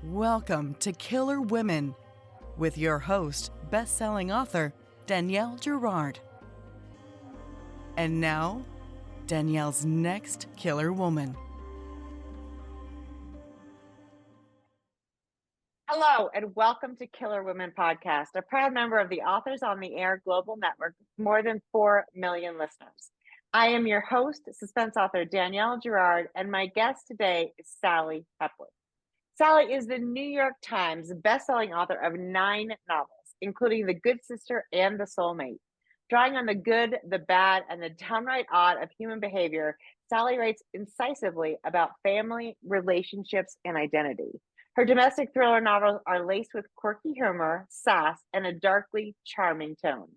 Welcome to Killer Women with your host, best-selling author Danielle Girard. And now, Danielle's next killer woman. Hello, and welcome to Killer Women Podcast, a proud member of the Authors on the Air Global Network with more than 4 million listeners. I am your host, suspense author Danielle Girard, and my guest today is Sally Hepworth. Sally is the New York Times bestselling author of 9 novels, including The Good Sister and The Soulmate. Drawing on the good, the bad, and the downright odd of human behavior, Sally writes incisively about family, relationships, and identity. Her domestic thriller novels are laced with quirky humor, sass, and a darkly charming tone.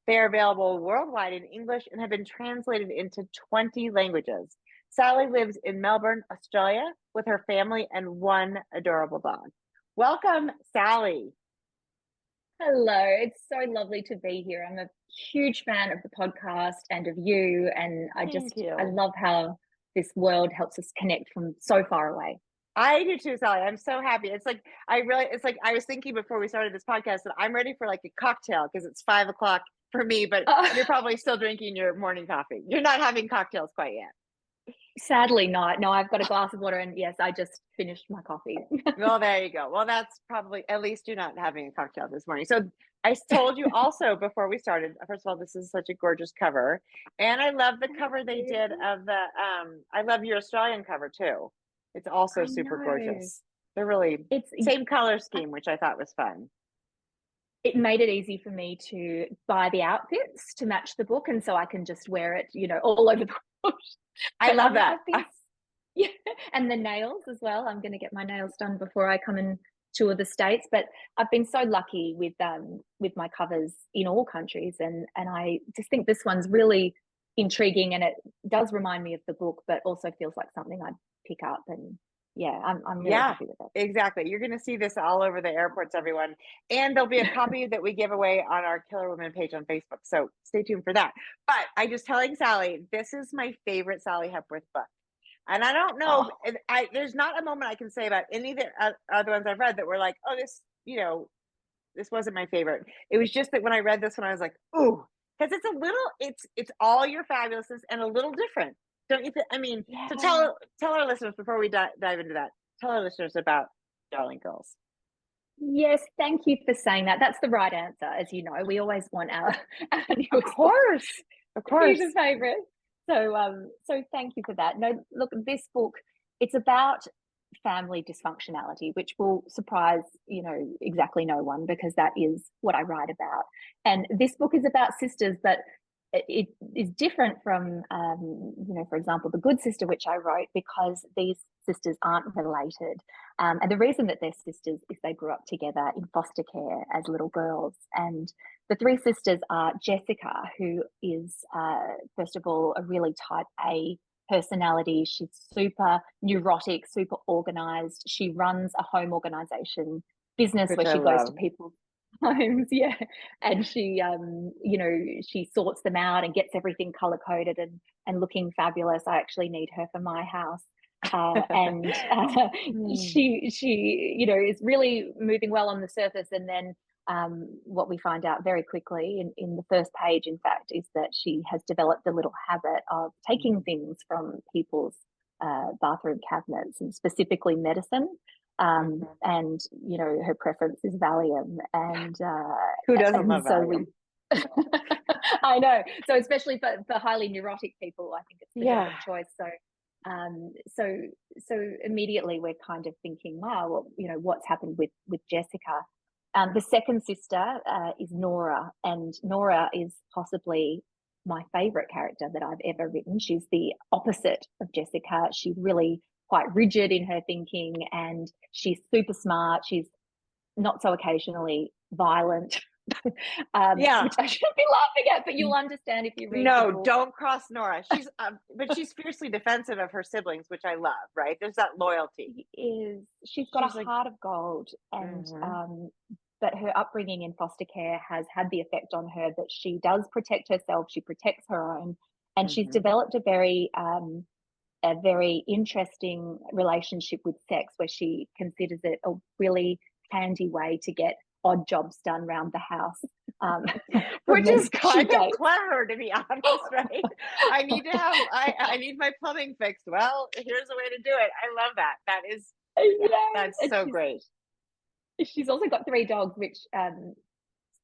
They are available worldwide in English and have been translated into 20 languages. Sally lives in Melbourne, Australia, with her family and 1 adorable dog. Welcome, Sally. Hello, it's so lovely to be here. I'm a huge fan of the podcast and of you, and I love how this world helps us connect from so far away. I do too, Sally. I'm so happy. I was thinking before we started this podcast that I'm ready for like a cocktail because it's 5 o'clock for me, but you're probably still drinking your morning coffee. You're not having cocktails quite yet. Sadly not. No, I've got a glass of water, and yes, I just finished my coffee. Well, there you go. Well, that's probably, at least you're not having a cocktail this morning. So I told you also before we started, first of all, this is such a gorgeous cover. And I love the cover they did of the, I love your Australian cover too. It's also super gorgeous. They're really, it's same color scheme, which I thought was fun. It made it easy for me to buy the outfits to match the book. And so I can just wear it, all over the world. I love that. Yeah, and the nails as well. I'm going to get my nails done before I come and tour the States. But I've been so lucky with my covers in all countries, and I just think this one's really intriguing, and it does remind me of the book, but also feels like something I'd pick up. And yeah, I'm really happy with it. Exactly. You're going to see this all over the airports, everyone. And there'll be a copy that we give away on our Killer Women page on Facebook. So stay tuned for that. But I just telling Sally, this is my favorite Sally Hepworth book. And I don't know, there's not a moment I can say about any of the other ones I've read that were like, oh, this wasn't my favorite. It was just that when I read this one, I was like, ooh, because it's all your fabulousness and a little different. Don't you think? I mean, yeah. So tell our listeners before we dive into that, tell our listeners about Darling Girls. Yes, thank you for saying that. That's the right answer. As you know, we always want our of course, favorite. So thank you for that. No, look, this book, it's about family dysfunctionality, which will surprise, exactly no one, because that is what I write about. And this book is about sisters, but it is different from, for example, The Good Sister, which I wrote, because these sisters aren't related. And the reason that they're sisters is they grew up together in foster care as little girls. And the 3 sisters are Jessica, who is, first of all, a really type A personality. She's super neurotic, super organized. She runs a home organization business where she goes to people's homes, and she she sorts them out and gets everything color coded and looking fabulous. I actually need her for my house. She is really moving well on the surface, and then what we find out very quickly in the first page, in fact, is that she has developed a little habit of taking things from people's bathroom cabinets, and specifically medicine. And her preference is Valium, and who doesn't love Valium? I know. So especially for highly neurotic people, I think it's the better choice. So immediately we're kind of thinking, wow, well, what's happened with Jessica? The second sister is Nora, and Nora is possibly my favorite character that I've ever written. She's the opposite of Jessica. She's really quite rigid in her thinking, and she's super smart. She's not so occasionally violent, which I shouldn't be laughing at, but you'll understand if you read. No, don't cross Nora. She's but she's fiercely defensive of her siblings, which I love. Right? There's that loyalty. She's got a heart of gold, and but her upbringing in foster care has had the effect on her that she does protect herself. She protects her own, and she's developed a very a very interesting relationship with sex, where she considers it a really handy way to get odd jobs done around the house. Which is kind of clever, to be honest, right? I need to have, I need my plumbing fixed. Well, here's a way to do it. I love that. That is, that's so great. She's also got 3 dogs, which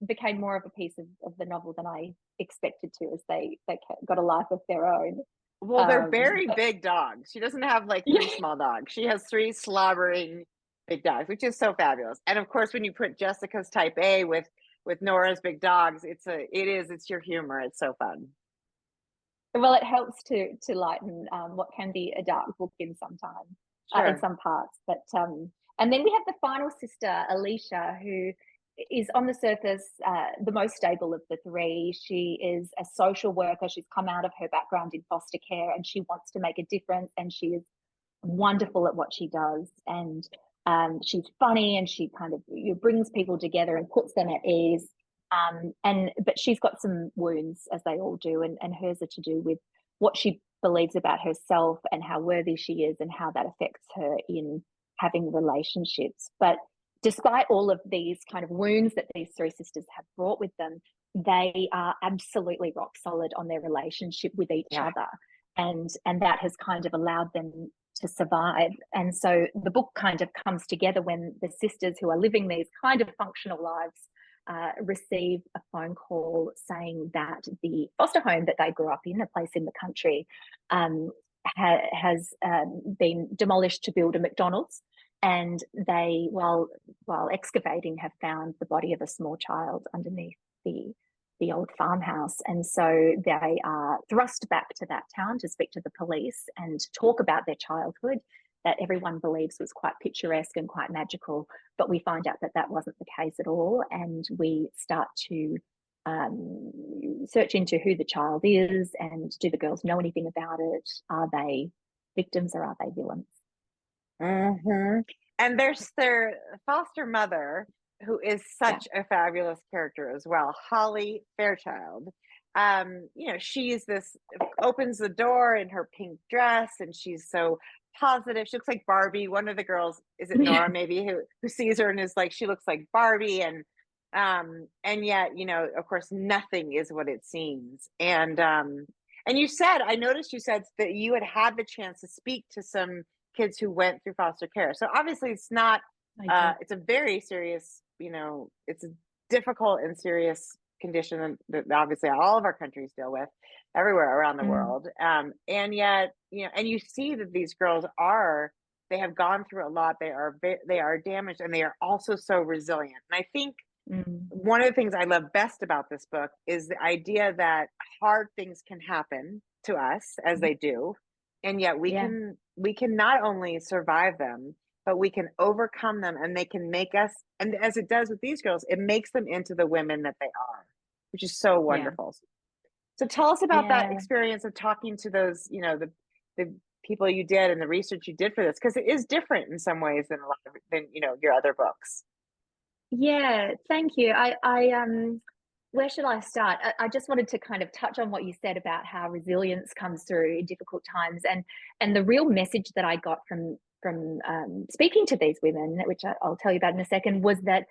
became more of a piece of the novel than I expected to, as they got a life of their own. Well, they're very big dogs. She doesn't have like 3 small dogs. She has 3 slobbering big dogs, which is so fabulous. And of course, when you put Jessica's type A with Nora's big dogs, it's your humor. It's so fun. Well, it helps to lighten what can be a dark book in some parts. But and then we have the final sister, Alicia, who is on the surface the most stable of the 3. She is a social worker. She's come out of her background in foster care, and she wants to make a difference, and she is wonderful at what she does. And she's funny, and she kind of brings people together and puts them at ease. But she's got some wounds, as they all do, and hers are to do with what she believes about herself and how worthy she is, and how that affects her in having relationships. But despite all of these kind of wounds that these 3 sisters have brought with them, they are absolutely rock solid on their relationship with each other. And that has kind of allowed them to survive. And so the book kind of comes together when the sisters, who are living these kind of functional lives, receive a phone call saying that the foster home that they grew up in, a place in the country, has been demolished to build a McDonald's. And they, while excavating, have found the body of a small child underneath the old farmhouse. And so they are thrust back to that town to speak to the police and talk about their childhood, that everyone believes was quite picturesque and quite magical. But we find out that that wasn't the case at all. And we start to search into who the child is, and do the girls know anything about it? Are they victims or are they villains? Mm-hmm. And there's their foster mother, who is such a fabulous character as well, Holly Fairchild. She's opens the door in her pink dress, and she's so positive. She looks like Barbie. One of the girls, is it Nora maybe, who sees her and is like, she looks like Barbie. And yet, of course, nothing is what it seems. And I noticed you said that you had the chance to speak to some kids who went through foster care. So obviously it's not, it's a very serious, it's a difficult and serious condition that obviously all of our countries deal with everywhere around the world. And yet, and you see that these girls they have gone through a lot. They are damaged, and they are also so resilient. And I think one of the things I love best about this book is the idea that hard things can happen to us, as they do. And yet we can not only survive them, but we can overcome them, and they can make us, and as it does with these girls, it makes them into the women that they are, which is so wonderful. So tell us about that experience of talking to those, the people you did and the research you did for this, because it is different in some ways than your other books. Yeah, thank you. I where should I start? I just wanted to kind of touch on what you said about how resilience comes through in difficult times, and the real message that I got from speaking to these women, which I'll tell you about in a second, was that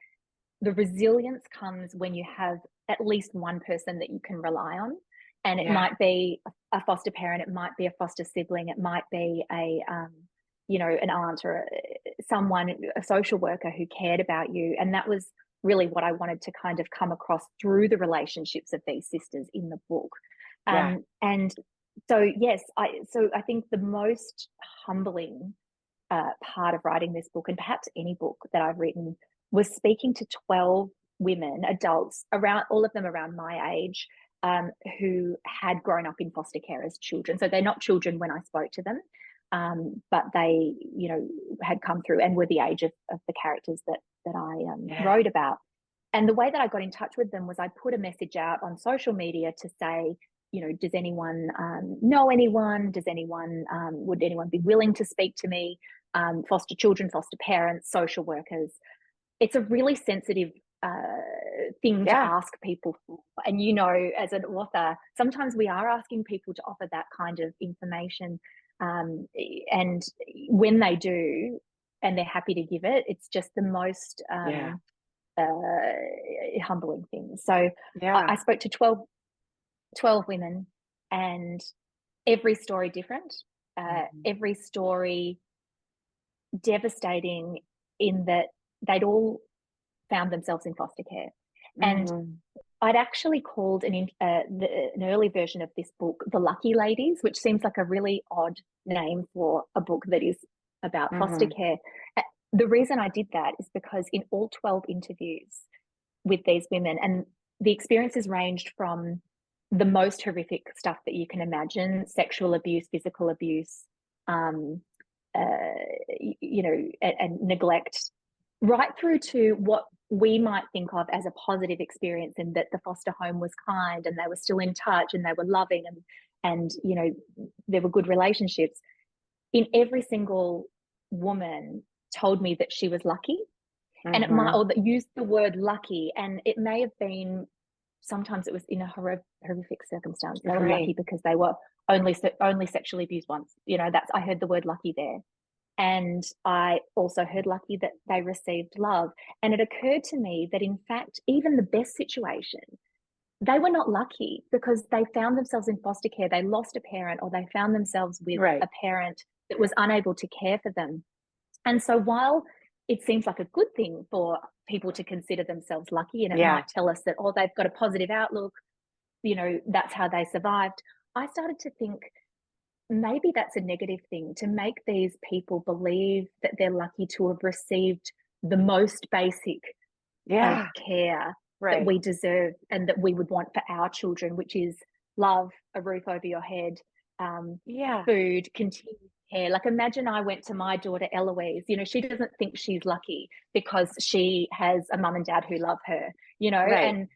the resilience comes when you have at least one person that you can rely on. And it might be a foster parent, it might be a foster sibling, it might be an aunt or a social worker who cared about you. And that was really what I wanted to kind of come across through the relationships of these sisters in the book. And so, I think the most humbling part of writing this book, and perhaps any book that I've written, was speaking to 12 women, adults, all of them around my age, who had grown up in foster care as children. So they're not children when I spoke to them, but they, had come through and were the age of the characters that I wrote about. And the way that I got in touch with them was I put a message out on social media to say, does anyone know anyone? Would anyone be willing to speak to me? Foster children, foster parents, social workers. It's a really sensitive thing to ask people for. And, as an author, sometimes we are asking people to offer that kind of information. And when they do, and they're happy to give it, it's just the most humbling thing. So I spoke to 12 women, and every story different, every story devastating, in that they'd all found themselves in foster care. And I'd actually called an early version of this book The Lucky Ladies, which seems like a really odd name for a book that is about foster care. The reason I did that is because in all 12 interviews with these women, and the experiences ranged from the most horrific stuff that you can imagine, sexual abuse, physical abuse, and neglect, right through to what we might think of as a positive experience, in that the foster home was kind and they were still in touch and they were loving, and there were good relationships. In every single woman told me that she was lucky, and it might, or that used the word lucky, and it may have been, sometimes it was in a horrific circumstance. They were lucky because they were only sexually abused once. I heard the word lucky there. And I also heard lucky that they received love. And it occurred to me that, in fact, even the best situation, they were not lucky, because they found themselves in foster care. They lost a parent, or they found themselves with a parent that was unable to care for them. And so while it seems like a good thing for people to consider themselves lucky, and it might tell us that, they've got a positive outlook, that's how they survived, I started to think, maybe that's a negative thing, to make these people believe that they're lucky to have received the most basic care that we deserve and that we would want for our children, which is love, a roof over your head, food, continued care. Like, imagine I went to my daughter Eloise, she doesn't think she's lucky because she has a mum and dad who love her, and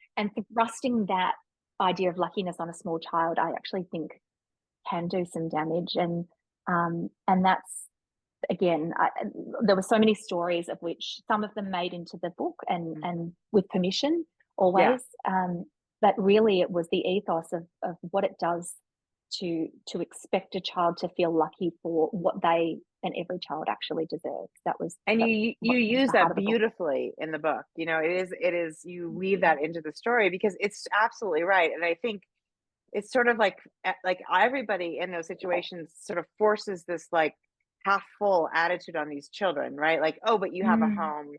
thrusting that idea of luckiness on a small child, I actually think can do some damage. And that's, again, there were so many stories, of which some of them made into the book, and with permission always, but really it was the ethos of what it does to expect a child to feel lucky for what they and every child actually deserves. That was, and you use that beautifully in the book. It is you weave that into the story, because it's absolutely right. And I think it's sort of like everybody in those situations sort of forces this like half full attitude on these children, right? Like, oh, but you have a home,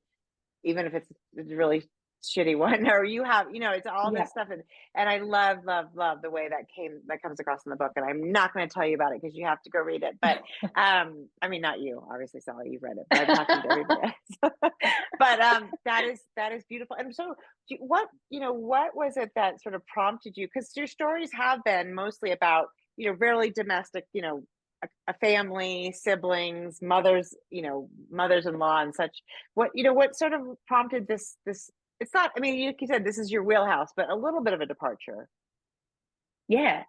even if it's a really shitty one, or you have, it's all this stuff. And I love the way that comes across in the book. And I'm not going to tell you about it because you have to go read it. But I mean, not you, obviously, Sally, you've read it, but I'm not going to read it. But that is beautiful. And so what was it that sort of prompted you? Because your stories have been mostly about, really domestic, a family, siblings, mothers-in-law and such. What sort of prompted this? It's not, I mean, you said this is your wheelhouse, but a little bit of a departure. Yeah.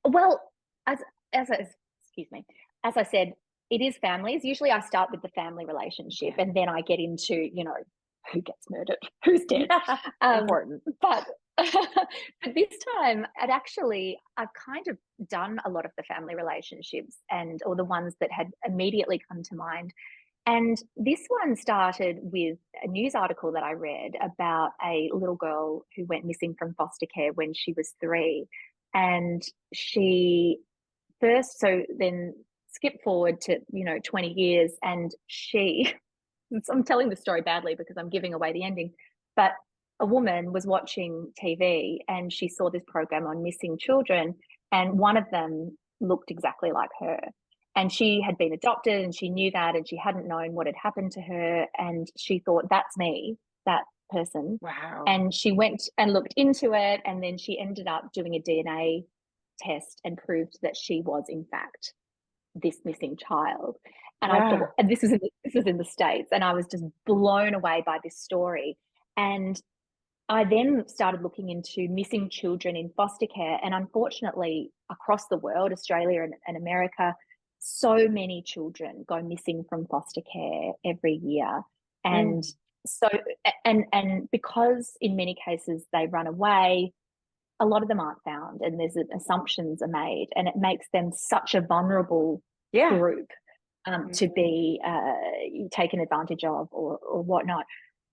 Well, as I said, it is families. Usually I start with the family relationship, and then I get into, who gets murdered, who's dead. Important. But this time I've kind of done a lot of the family relationships, or the ones that had immediately come to mind. And this one started with a news article that I read about a little girl who went missing from foster care when she was 3. And then skip forward to, 20 years, and I'm telling the story badly because I'm giving away the ending, but a woman was watching TV and she saw this program on missing children, and one of them looked exactly like her. And she had been adopted, and she knew that, and she hadn't known what had happened to her. And she thought, that's me, that person. Wow. And she went and looked into it, and then she ended up doing a DNA test and proved that she was, in fact, this missing child. And I thought, and this was in the States, and I was just blown away by this story. And I then started looking into missing children in foster care. And unfortunately, across the world, Australia and America, so many children go missing from foster care every year. And so, and because in many cases they run away, a lot of them aren't found, and there's assumptions are made, and it makes them such a vulnerable group to be taken advantage of or whatnot.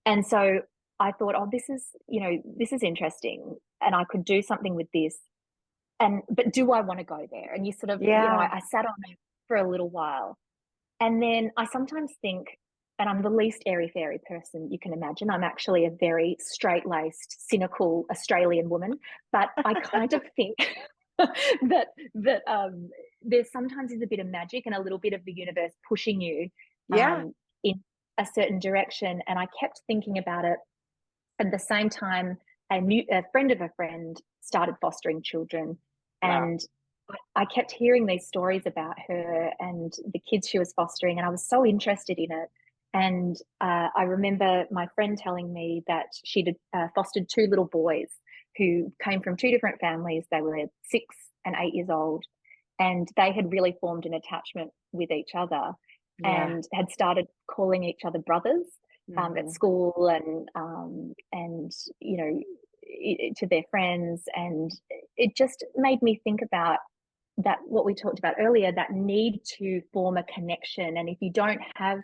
And so I thought, oh, this is interesting, and I could do something with this. But do I want to go there? And you sort of, I sat on it for a little while. And then I sometimes think, and I'm the least airy-fairy person you can imagine. I'm actually a very straight-laced, cynical Australian woman. But I kind of think that there sometimes is a bit of magic and a little bit of the universe pushing you in a certain direction. And I kept thinking about it. At the same time, a friend of a friend started fostering children. And I kept hearing these stories about her and the kids she was fostering, and I was so interested in it. And I remember my friend telling me that she'd fostered 2 little boys who came from 2 different families. They were 6 and 8 years old, and they had really formed an attachment with each other and had started calling each other brothers at school and to their friends. And it just made me think about that, what we talked about earlier, that need to form a connection. And if you don't have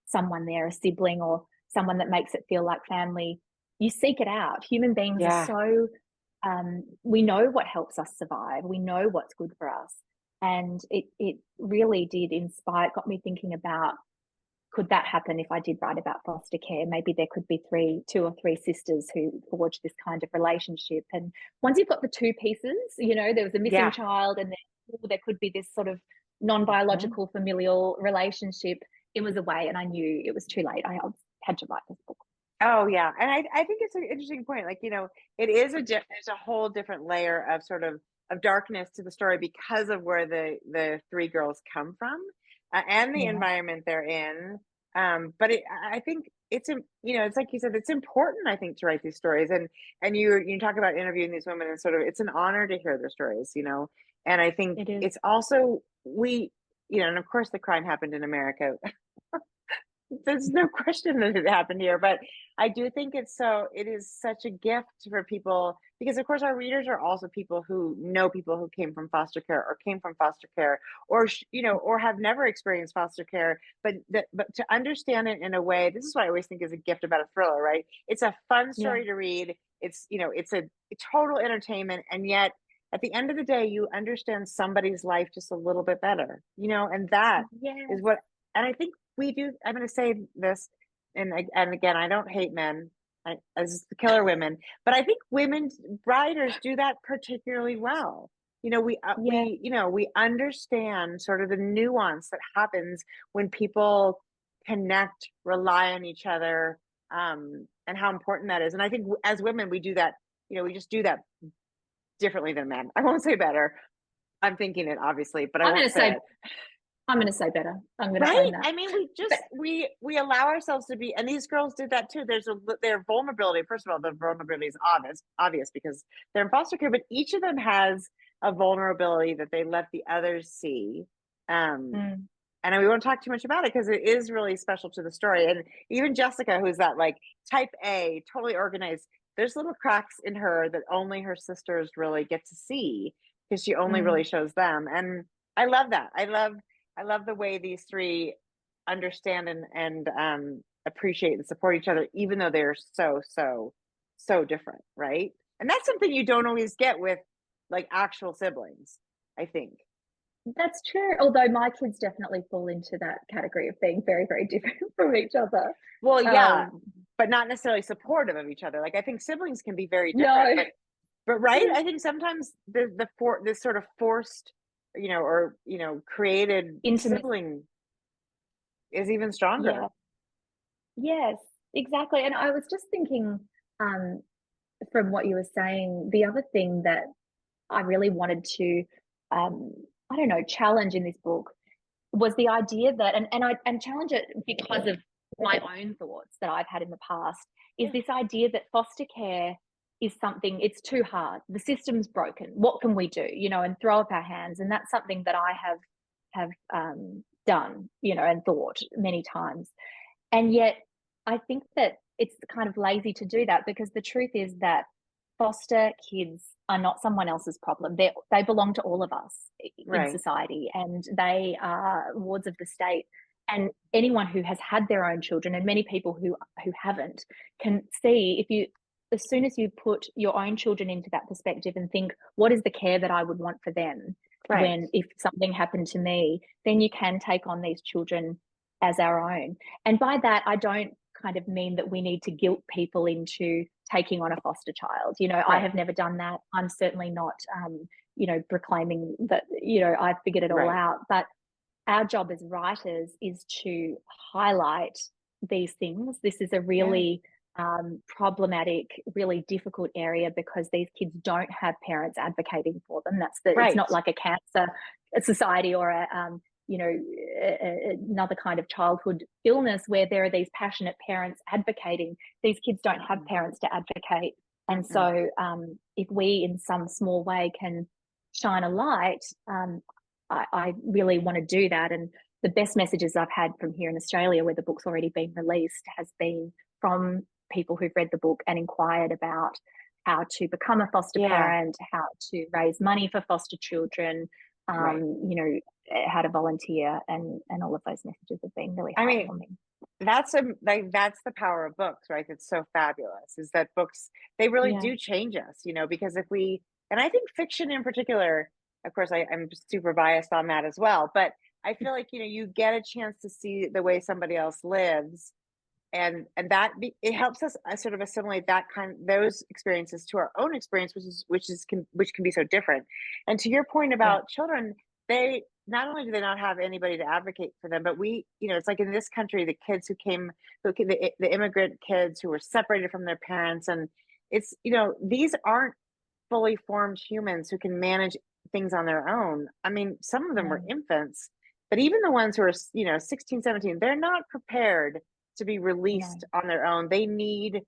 someone there, a sibling or someone that makes it feel like family, you seek it out. Human beings are so we know what helps us survive, we know what's good for us. And it really did got me thinking about, could that happen if I did write about foster care? Maybe there could be 2 or 3 sisters who forge this kind of relationship. And once you've got the 2 pieces, there was a missing child, and then there could be this sort of non-biological familial relationship. It was a way, and I knew it was too late. I had to write this book. Oh yeah, and I think it's an interesting point. Like, it is there's a whole different layer of sort of darkness to the story because of where the 3 girls come from. And the environment they're in. But I think it's like you said, it's important, I think, to write these stories. And you talk about interviewing these women, and sort of, it's an honor to hear their stories, and I think it's also, and of course the crime happened in America. There's no question that it happened here, but I do think it is such a gift for people, because of course our readers are also people who know people who came from foster care or came from foster care, or or have never experienced foster care, but to understand it in a way. This is what I always think is a gift about a thriller, right? It's a fun story to read. It's it's a total entertainment, and yet at the end of the day, you understand somebody's life just a little bit better, and that is what. And I think we do. I'm going to say this, and again, I don't hate men as the killer women, but I think women writers do that particularly well. We understand sort of the nuance that happens when people connect, rely on each other, and how important that is. And I think as women, we do that. We just do that differently than men. I won't say better. I'm thinking it, obviously, but I'm going to say it. I'm going to say better. I'm going to own that. I mean, we allow ourselves to be, and these girls did that too. Their vulnerability. First of all, the vulnerability is obvious because they're in foster care, but each of them has a vulnerability that they let the others see. And we won't talk too much about it because it is really special to the story. And even Jessica, who's that like type A, totally organized, there's little cracks in her that only her sisters really get to see because she only really shows them. And I love that. I love the way these 3 understand and appreciate and support each other, even though they're so different, right? And that's something you don't always get with like actual siblings, I think. That's true. Although my kids definitely fall into that category of being very, very different from each other. Well, yeah, but not necessarily supportive of each other. Like, I think siblings can be very different. No. But right, I think sometimes this sort of forced, or created sibling is even stronger. Yes, exactly. And I was just thinking, from what you were saying, the other thing that I really wanted to, challenge in this book was the idea that, and challenge it because of my own thoughts that I've had in the past, is this idea that foster care is something, it's too hard. The system's broken. What can we do? And throw up our hands. And that's something that I have done, and thought many times. And yet I think that it's kind of lazy to do that, because the truth is that foster kids are not someone else's problem. They belong to all of us. in Right. society, and they are wards of the state. And anyone who has had their own children, and many people who haven't, can see, if you, as soon as you put your own children into that perspective and think, what is the care that I would want for them Right. when, if something happened to me, then you can take on these children as our own. And by that, I don't kind of mean that we need to guilt people into taking on a foster child. You know, I Right. have never done that. I'm certainly not, you know, proclaiming that, you know, I've figured it all Right. out. But our job as writers is to highlight these things. This is a really problematic, really difficult area, because these kids don't have parents advocating for them. It's Right. not like a cancer society or you know, another kind of childhood illness where there are these passionate parents advocating. These kids don't have parents to advocate. And so if we in some small way can shine a light, I really want to do that. And the best messages I've had from here in Australia, where the book's already been released, has been from people who've read the book and inquired about how to become a foster parent, how to raise money for foster children, you know, how to volunteer, and all of those messages have been really heartwarming. That's the power of books, right? It's so fabulous, is that books, they really do change us, you know, because if we, and I think fiction in particular, of course, I'm super biased on that as well, but I feel like, you know, you get a chance to see the way somebody else lives, and it helps us sort of assimilate those experiences to our own experience, which can be so different. And to your point about children, they not only do they not have anybody to advocate for them, but we, you know, it's like in this country, the kids the immigrant kids who were separated from their parents, and it's, you know, these aren't fully formed humans who can manage things on their own. I mean, some of them were infants, but even the ones who are, you know, 16, 17, they're not prepared to be released on their own. They need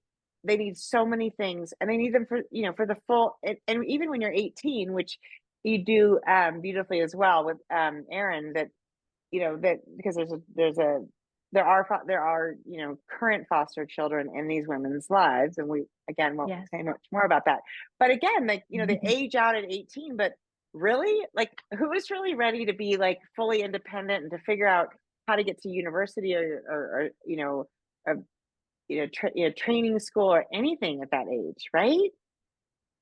so many things, and they need them for, you know, for the full, and even when you're 18, which you do beautifully as well with Erin, that, you know, that because there are, you know, current foster children in these women's lives, and we again won't say much more about that. But again, like, you know, they age out at 18, but really, like, who is really ready to be like fully independent and to figure out how to get to university or you know, training school or anything at that age, right?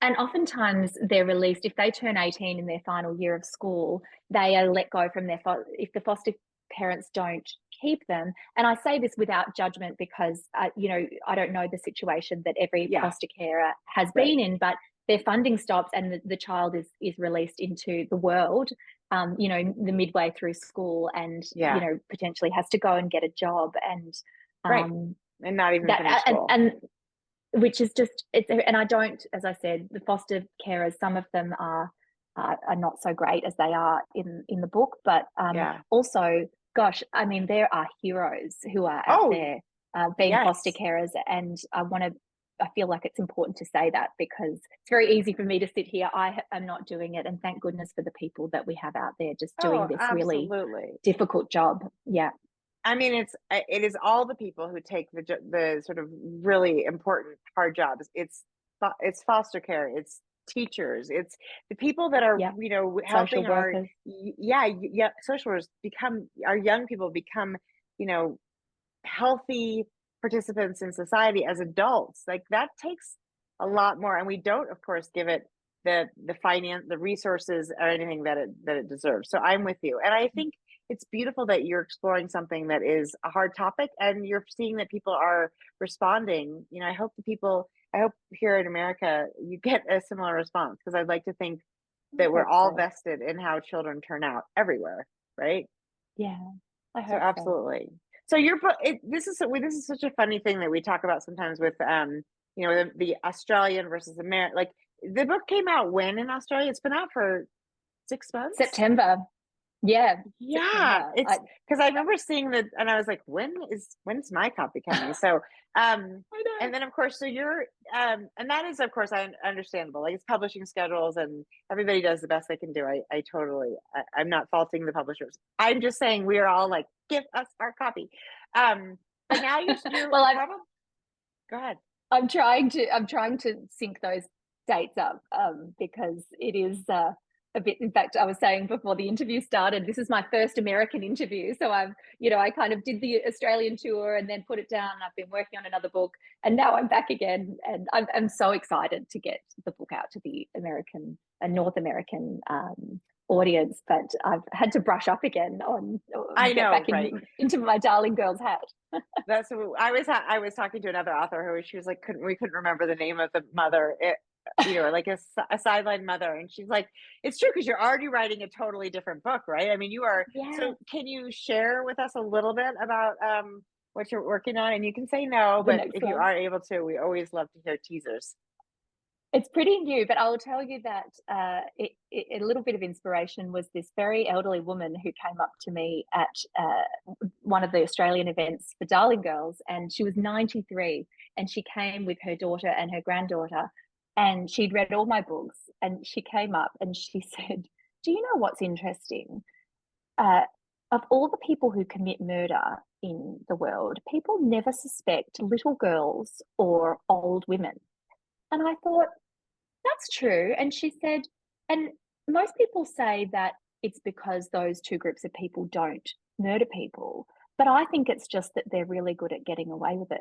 And oftentimes they're released, if they turn 18 in their final year of school, they are let go from if the foster parents don't keep them. And I say this without judgment, because, you know, I don't know the situation that every foster carer has been in, but their funding stops and the child is released into the world, you know, the midway through school, and, you know, potentially has to go and get a job, and and not even finish school. And which is just, and I don't, as I said, the foster carers, some of them are not so great as they are in the book, but also, gosh, I mean, there are heroes who are out there being foster carers, and I feel like it's important to say that, because it's very easy for me to sit here. I am not doing it, and thank goodness for the people that we have out there just doing this really difficult job. Yeah. I mean, it is all the people who take the sort of really important hard jobs. It's foster care, it's teachers, it's the people that are, you know, helping our social workers our young people become, you know, healthy participants in society as adults. Like, that takes a lot more, and we don't, of course, give it the finance, the resources, or anything that it deserves. So I'm with you, and I think it's beautiful that you're exploring something that is a hard topic, and you're seeing that people are responding. You know, I hope here in America you get a similar response, because I'd like to think that we're all vested in how children turn out everywhere, right? Yeah, I hope so. Absolutely. So your book, this is such a funny thing that we talk about sometimes with you know, the Australian versus American. Like, the book came out when in Australia? It's been out for 6 months. September. Yeah. It's because I remember seeing that, and I was like, when's my copy coming? So and then, of course, so you're and that is, of course, understandable. Like, it's publishing schedules, and everybody does the best they can do. I'm not faulting the publishers. I'm just saying, we are all like, give us our copy. But now you're well, go ahead. I'm trying to sync those dates up, because it is a bit. In fact, I was saying before the interview started, this is my first American interview. So I kind of did the Australian tour and then put it down. I've been working on another book, and now I'm back again. And I'm so excited to get the book out to the American and North American audience. But I've had to brush up again on I know, get back right? into my darling girl's hat. That's what I was talking to another author who she was like, we couldn't remember the name of the mother, like a sideline mother. And she's like, it's true, because you're already writing a totally different book, right? I mean, you are. Yeah. So can you share with us a little bit about what you're working on? And you can say no, but if you are able to, we always love to hear teasers. It's pretty new, but I'll tell you that a little bit of inspiration was this very elderly woman who came up to me at one of the Australian events for Darling Girls, and she was 93, and she came with her daughter and her granddaughter, and she'd read all my books, and she came up and she said, "Do you know what's interesting? Of all the people who commit murder in the world, people never suspect little girls or old women." And I thought, that's true. And she said, and most people say that it's because those two groups of people don't murder people. But I think it's just that they're really good at getting away with it.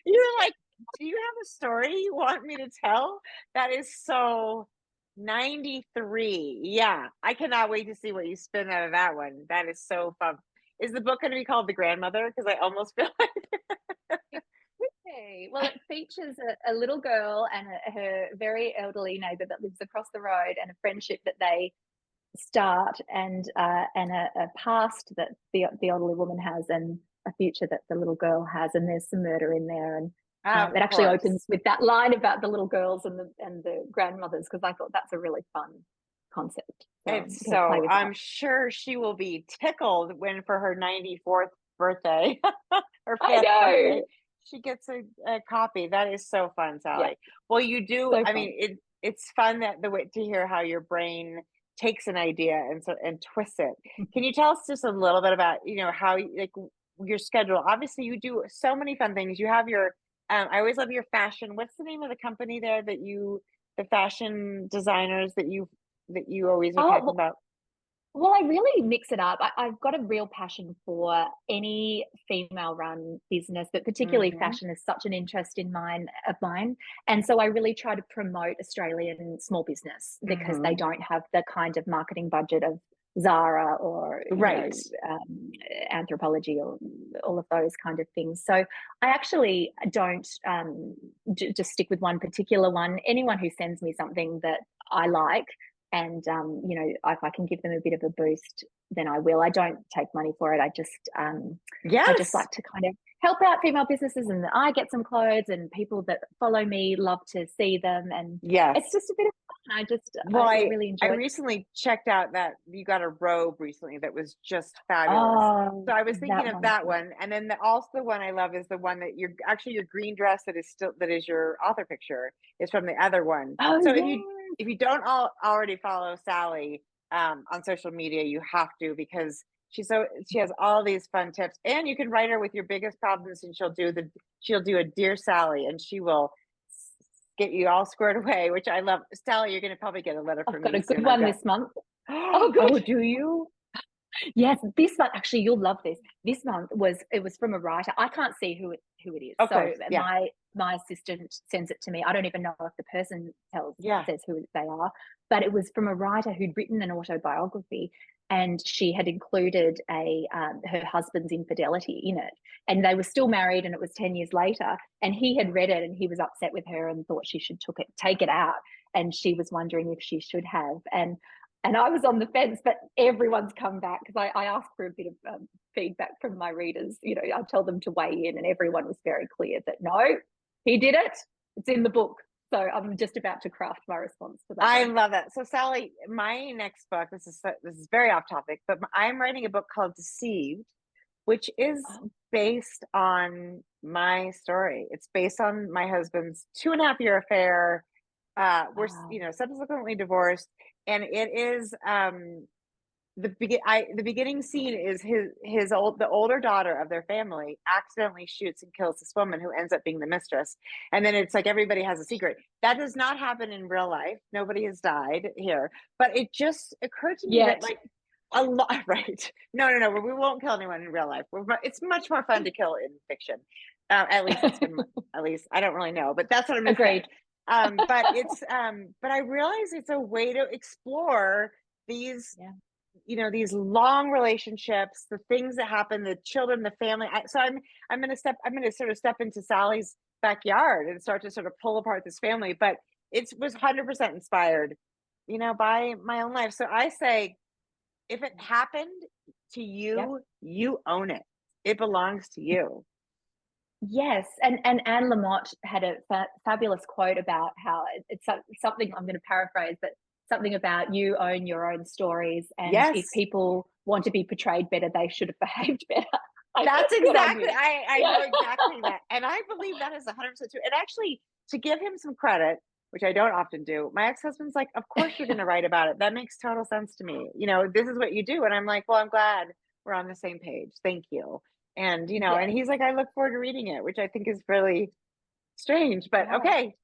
You're like, do you have a story you want me to tell? That is so 93. Yeah, I cannot wait to see what you spin out of that one. That is so fun. Is the book going to be called The Grandmother? Because I almost feel like well, it features a little girl and her very elderly neighbor that lives across the road, and a friendship that they start, and a past that the elderly woman has, and a future that the little girl has, and there's some murder in there. And it actually opens with that line about the little girls and the grandmothers, because I thought that's a really fun concept. So I'm sure she will be tickled when for her 94th birthday or 5th birthday, she gets a copy. That is so fun, Sally. Yeah. Well, you do. So I mean, it's fun that to hear how your brain takes an idea and twists it. Can you tell us just a little bit about how your schedule? Obviously, you do so many fun things. You have your I always love your fashion. What's the name of the company there the fashion designers that you always are talking about? Well, I really mix it up. I've got a real passion for any female-run business, but particularly fashion is such an interest of mine. And so I really try to promote Australian small business, because they don't have the kind of marketing budget of Zara or Anthropology or all of those kind of things. So I actually don't just stick with one particular one. Anyone who sends me something that I like, and if I can give them a bit of a boost, then I will. I don't take money for it. I just like to kind of help out female businesses, and I get some clothes, and people that follow me love to see them, and it's just a bit of fun. I really enjoy it. I recently checked out that you got a robe recently that was just fabulous. So I was thinking of that one, and then also the one I love is the one that your green dress that is your author picture is from the other one. If you don't already follow Sally on social media, you have to, because she has all these fun tips, and you can write her with your biggest problems, and she'll do a Dear Sally, and she will get you all squared away, which I love. Sally, you're going to probably get a letter from me. I've got a good one this month. Oh, good. Oh, do you? Yes, this month, actually, you'll love this. This month was from a writer. I can't see who it is. My assistant sends it to me. I don't even know if the person says who they are, but it was from a writer who'd written an autobiography, and she had included her husband's infidelity in it, and they were still married, and it was 10 years later, and he had read it, and he was upset with her and thought she should take it out, and she was wondering if she should have, and I was on the fence, but everyone's come back, because I asked for a bit of feedback from my readers. I tell them to weigh in, and everyone was very clear that no, he did it. It's in the book. So I'm just about to craft my response to that. I love that. So Sally, my next book, this is very off topic, but I'm writing a book called Deceived, which is based on my story. It's based on my husband's 2.5-year affair. We're subsequently divorced, and it is the beginning scene is the older daughter of their family accidentally shoots and kills this woman who ends up being the mistress, and then it's like everybody has a secret. That does not happen in real life. Nobody has died here, but it just occurred to me that like a lot, right? No, we won't kill anyone in real life. It's much more fun to kill in fiction. At least it's been, at least I don't really know, but that's what I'm Agreed. but but I realize it's a way to explore these these long relationships, the things that happen, the children, the family. So I'm going to sort of step into Sally's backyard and start to sort of pull apart this family, but it was 100% inspired by my own life. So I say, if it happened to you, you own it. It belongs to you. Yes, and Anne Lamott had a fabulous quote about how it's something, I'm going to paraphrase, but something about you own your own stories, and if people want to be portrayed better, they should have behaved better. That's exactly, I know exactly that, and I believe that is 100% true. And actually, to give him some credit, which I don't often do, my ex-husband's like, of course you're going to write about it. That makes total sense to me. This is what you do. And I'm like, well, I'm glad we're on the same page. Thank you. And, and he's like, I look forward to reading it, which I think is really strange, but okay.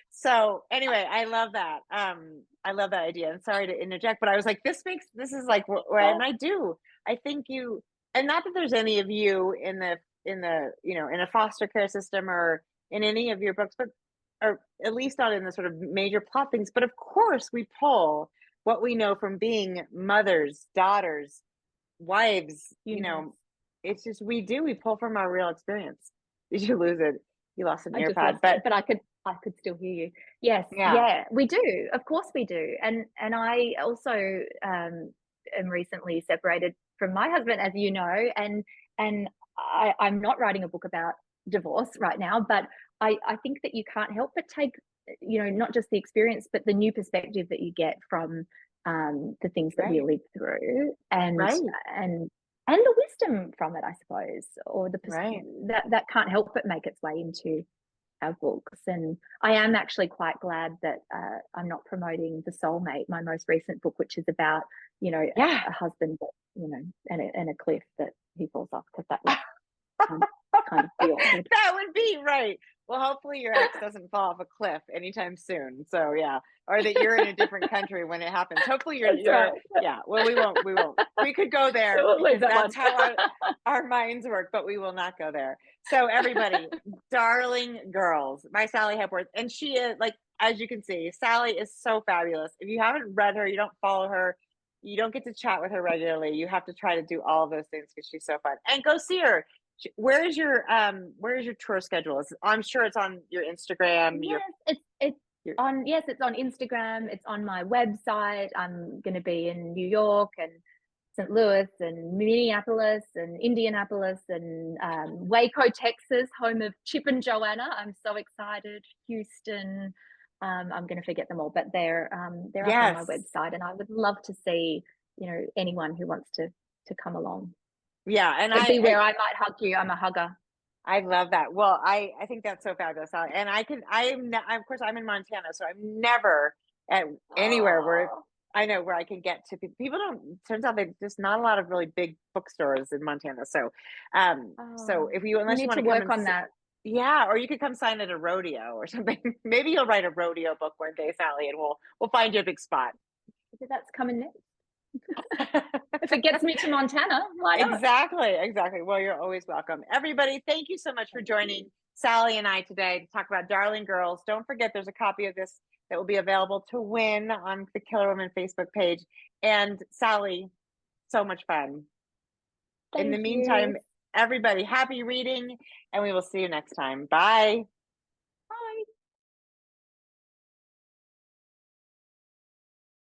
So anyway, I love that. I love that idea. And sorry to interject, but I was like, this is like where, and I think you, and not that there's any of you in the, in a foster care system or in any of your books, but, or at least not in the sort of major plot things, but of course we pull what we know from being mothers, daughters, wives, it's just, we pull from our real experience. Did you lose it? You lost an earpod, but I could still hear you. Yes. Yeah, we do. Of course we do. And I also am recently separated from my husband, as you know, and I'm not writing a book about divorce right now, but I think that you can't help but take, not just the experience, but the new perspective that you get from the things that we live through, and the wisdom from it, I suppose, or that can't help but make its way into our books. And I am actually quite glad that I'm not promoting The Soulmate, my most recent book, which is about a husband that, and a cliff that he falls off, because that would kind of be awkward. That would be right. Well, hopefully your ex doesn't fall off a cliff anytime soon. So or that you're in a different country when it happens. Hopefully you're well, we won't. We could go there. That's how our minds work, but we will not go there. So everybody, Darling Girls by Sally Hepworth. And she is, like, as you can see, Sally is so fabulous. If you haven't read her, you don't follow her, you don't get to chat with her regularly, you have to try to do all of those things because she's so fun. And go see her. Where is your tour schedule? I'm sure it's on your Instagram. Yes, it's on Instagram. It's on my website. I'm going to be in New York and St. Louis and Minneapolis and Indianapolis and Waco, Texas, home of Chip and Joanna. I'm so excited. Houston. I'm going to forget them all, but they're up on my website, and I would love to see anyone who wants to come along. Yeah, and I might hug you. I'm a hugger. I love that. Well, I think that's so fabulous. And of course I'm in Montana, so I'm never at anywhere where I can get to people. Turns out there's just not a lot of really big bookstores in Montana. So, so if you want to work on that. Yeah, or you could come sign at a rodeo or something. Maybe you'll write a rodeo book one day, Sally, and we'll find you a big spot. That's coming next. If it gets me to Montana, why not? Exactly. Well, you're always welcome. Everybody, thank you so much for joining Sally and I today to talk about Darling Girls. Don't forget, there's a copy of this that will be available to win on the Killer Women Facebook page. And Sally, so much fun. In the meantime, everybody, happy reading, and we will see you next time. Bye.